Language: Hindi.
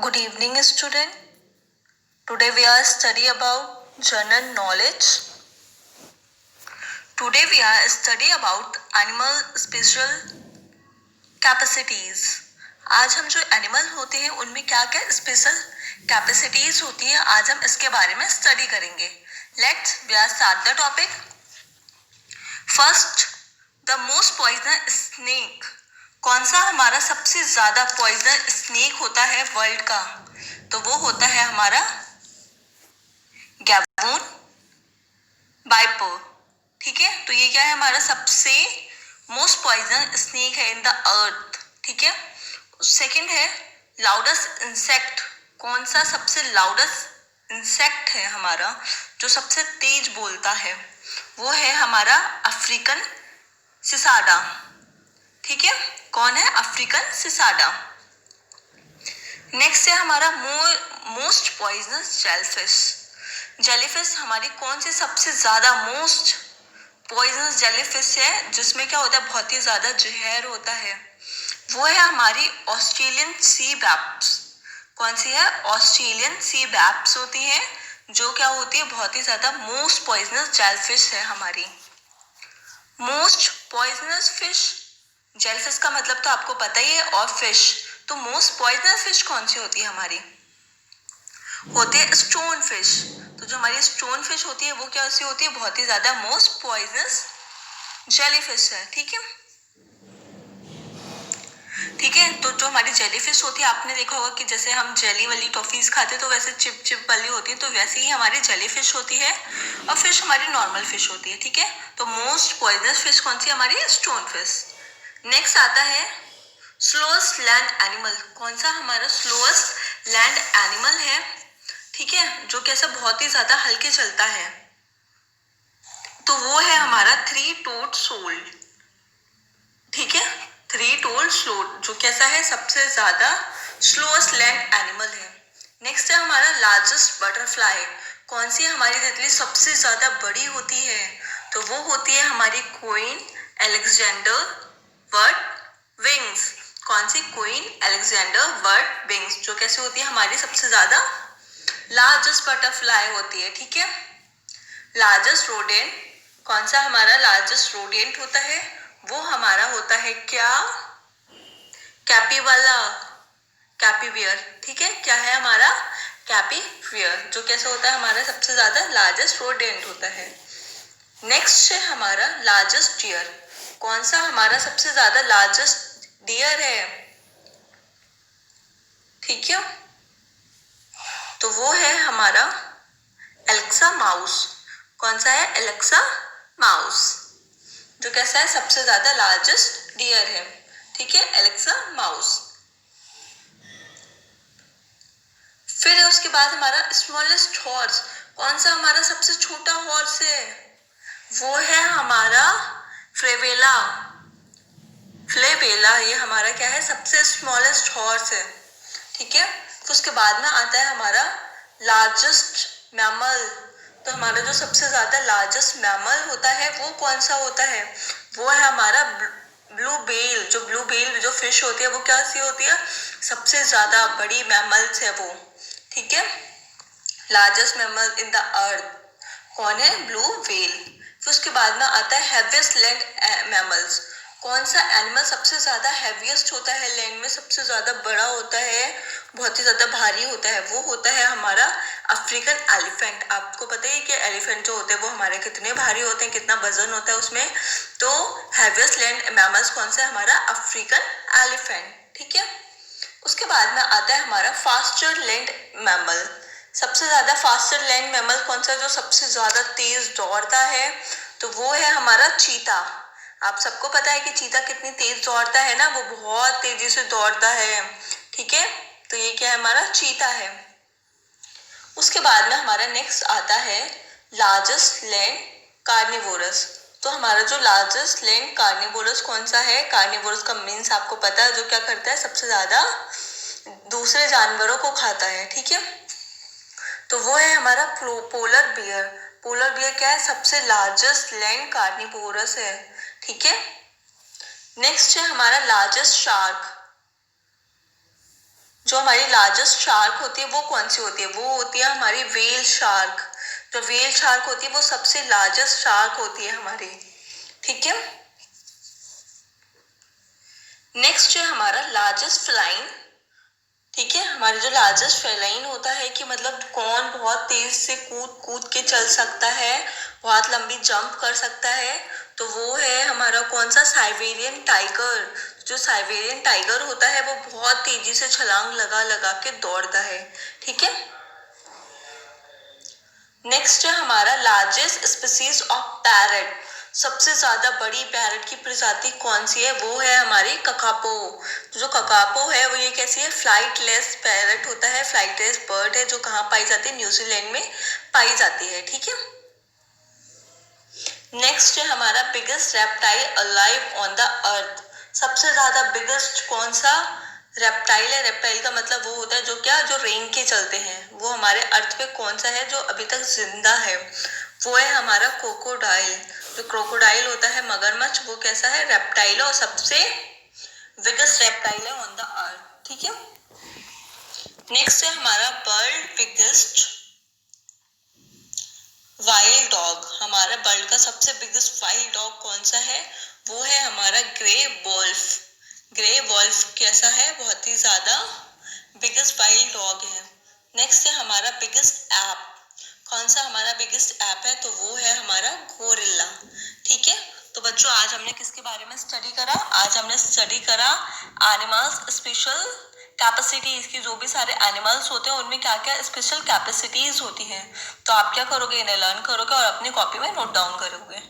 Good evening, student. Today we are study about general knowledge. Today we are study about animal special capacities. आज हम जो एनिमल होते हैं उनमें क्या क्या स्पेशल कैपेसिटीज होती है, आज हम इसके बारे में स्टडी करेंगे. Let's we are start the topic. First, the most poisonous snake. कौन सा हमारा सबसे ज्यादा पॉइजनस स्नेक होता है वर्ल्ड का? तो वो होता है हमारा गैबून बाइपर. ठीक है, तो ये क्या है, हमारा सबसे मोस्ट पॉइजन स्नेक है इन द अर्थ. ठीक है. सेकंड है लाउडेस्ट इंसेक्ट. कौन सा सबसे लाउडेस्ट इंसेक्ट है हमारा, जो सबसे तेज बोलता है? वो है हमारा अफ्रीकन सिसाडा. ठीक है, कौन है? अफ्रीकन सिसाडा. नेक्स्ट है हमारा मोस्ट पॉइजनस जेलीफिश. जेलीफिश हमारी कौन सी सबसे ज्यादा मोस्ट पॉइजनस जेलीफिश है, जिसमें क्या होता है, बहुत ही ज्यादा जहर होता है? वो है हमारी ऑस्ट्रेलियन सी बैप्स. कौन सी है? ऑस्ट्रेलियन सी बैप्स होती है, जो क्या होती है, बहुत ही ज्यादा मोस्ट पॉइजनस जेलीफिश है हमारी. मोस्ट पॉइजनस फिश, जेलीफिश का मतलब तो आपको पता ही है, और फिश. तो मोस्ट पॉइजनस फिश कौन सी होती है हमारी? होते हैं स्टोन फिश. तो जो हमारी स्टोन फिश होती है वो कैसी होती है? बहुत ही ज्यादा मोस्ट पॉइजनस जेलीफिश है. ठीक है. ठीक है, तो जो हमारी जेलीफिश होती है, आपने देखा होगा कि जैसे हम जेली वाली टॉफीज खाते हैं तो वैसे चिप चिप वाली होती है, तो वैसे ही हमारी जेलीफिश होती है, और फिश हमारी नॉर्मल फिश होती है. ठीक है, तो मोस्ट पॉइजनस फिश कौन सी? हमारी स्टोन फिश. नेक्स्ट आता है स्लोएस्ट लैंड एनिमल. कौन सा हमारा स्लोएस्ट लैंड एनिमल है? ठीक है, जो कैसा बहुत ही ज्यादा हल्के चलता है, तो वो है हमारा थ्री टोड सोल. ठीक है, थ्री टोड सोल जो कैसा है, सबसे ज्यादा स्लोएस्ट लैंड एनिमल है. नेक्स्ट है हमारा लार्जेस्ट बटरफ्लाई. कौन सी हमारी तितली सबसे ज्यादा बड़ी होती है? तो वो होती है हमारी क्वीन अलेक्जेंडर बर्ड विंग्स. कौन सी? क्वीन अलेक्जेंडर बर्ड विंग्स, जो कैसे होती है, हमारी सबसे ज्यादा लार्जेस्ट बटरफ्लाई होती है. ठीक है. Largest rodent. कौन सा हमारा लार्जेस्ट रोडेंट होता है? वो हमारा होता है क्या? कैपिवाला, कैपीवियर. ठीक है, क्या है हमारा? कैपीवियर, जो कैसे होता है, हमारा सबसे ज्यादा लार्जेस्ट रोडेंट होता है. नेक्स्ट है हमारा लार्जेस्ट डियर. कौन सा हमारा सबसे ज्यादा लार्जेस्ट डियर है? ठीक है, तो वो है हमारा एलेक्सा माउस. कौन सा है? एलेक्सा माउस, जो कैसा है, सबसे ज्यादा लार्जेस्ट डियर है. ठीक है, एलेक्सा माउस. फिर उसके बाद हमारा स्मॉलेस्ट हॉर्स. कौन सा हमारा सबसे छोटा हॉर्स है? वो है हमारा फ्लेबेला. फ्लेबेला ये हमारा क्या है, सबसे स्मॉलेस्ट हॉर्स है. ठीक है. तो उसके बाद में आता है हमारा लार्जेस्ट मैमल. तो हमारा जो सबसे ज्यादा लार्जेस्ट मैमल होता है वो कौन सा होता है? वो है हमारा ब्लू बेल. जो ब्लू बेल जो फिश होती है वो कैसी होती है? सबसे ज्यादा बड़ी मैमल्स है वो. ठीक है, largest mammal in the earth कौन है? Blue whale. फिर उसके बाद में आता है हैवीएस्ट लैंड मैमल्स. कौन सा एनिमल सबसे ज्यादा हैवीएस्ट होता है, लैंड में सबसे ज्यादा बड़ा होता है, बहुत ही ज्यादा भारी होता है? वो होता है हमारा अफ्रीकन एलिफेंट. आपको पता है कि एलिफेंट जो होते हैं वो हमारे कितने भारी होते हैं, कितना वजन होता है उसमें. तो हैवीएस्ट लैंड मैमल्स कौन सा है? हमारा अफ्रीकन एलिफेंट. ठीक है. उसके बाद में आता है हमारा फास्टर लैंड मैमल. सबसे ज्यादा फास्टर लैंड मैमल कौन सा, जो सबसे ज्यादा तेज दौड़ता है? तो वो है हमारा चीता. आप सबको पता है कि चीता कितनी तेज दौड़ता है ना, वो बहुत तेजी से दौड़ता है. ठीक है, तो ये क्या है, हमारा चीता है. उसके बाद में हमारा नेक्स्ट आता है लार्जेस्ट लैंड कार्निवोरस. तो हमारा जो लार्जेस्ट लैंड कार्निवोरस कौन सा है? कार्निवोरस का मीन्स आपको पता है, जो क्या करता है, सबसे ज्यादा दूसरे जानवरों को खाता है. ठीक है, तो वो है हमारा पोलर बियर. पोलर बियर क्या है? सबसे लार्जेस्ट लैंड कार्निवोरस है. ठीक है. नेक्स्ट है हमारा लार्जेस्ट शार्क. जो हमारी लार्जेस्ट शार्क होती है वो कौन सी होती है? वो होती है हमारी व्हेल शार्क। जो व्हेल शार्क होती है वो सबसे लार्जेस्ट शार्क होती है हमारी, ठीक है। नेक्स्ट है हमारा लार्जेस्ट फेलाइन, ठीक है। हमारे जो लार्जेस्ट फेलाइन होता है कि मतलब कौन बहुत तेज से कूद कूद के चल सकता है, बहुत लंबी जंप कर सकता है, तो वो है हमारा कौन सा? Siberian tiger. जो साइबेरियन टाइगर होता है वो बहुत तेजी से छलांग लगा लगा के दौड़ता है, ठीक है। नेक्स्ट है हमारा लार्जेस्ट स्पीसीज ऑफ पैरट। सबसे ज्यादा बड़ी पैरट की प्रजाति कौन सी है? वो है हमारी ककापो। जो ककापो है वो ये कैसी है? फ्लाइटलेस पैरट होता है, फ्लाइटलेस बर्ड है, जो कहाँ पाई जाती है? न्यूजीलैंड में पाई जाती है, ठीक है। नेक्स्ट है हमारा biggest reptile alive on the earth. सबसे ज्यादा बिगेस्ट कौन सा रेप्टाइल है? रेप्टाइल का मतलब वो होता है जो क्या, जो रेंग के चलते हैं। वो हमारे अर्थ पे कौन सा है जो अभी तक जिंदा है? वो है हमारा क्रोकोडाइल। जो क्रोकोडाइल होता है मगरमच्छ, वो कैसा है? रेप्टाइल, और सबसे बिगेस्ट रेप्टाइल है ऑन द अर्थ, ठीक है। नेक्स्ट है हमारा वर्ल्ड बिगेस्ट वाइल्ड डॉग। हमारा वर्ल्ड का सबसे बिगेस्ट वाइल्ड डॉग कौन सा है? वो है हमारा ग्रे वोल्फ। ग्रे वोल्फ कैसा है? बहुत ही ज्यादा बिगेस्ट वाइल्ड डॉग है। नेक्स्ट है हमारा बिगेस्ट ऐप। कौन सा हमारा बिगेस्ट ऐप है? तो वो है हमारा गोरिल्ला, ठीक है। तो बच्चों आज हमने किसके बारे में स्टडी करा? आज हमने स्टडी करा एनिमल्स स्पेशल कैपेसिटीज की। जो भी सारे एनिमल्स होते हैं उनमें क्या क्या स्पेशल कैपेसिटीज होती हैं। तो आप क्या करोगे? इन्हें लर्न करोगे और अपनी कॉपी में नोट डाउन करोगे।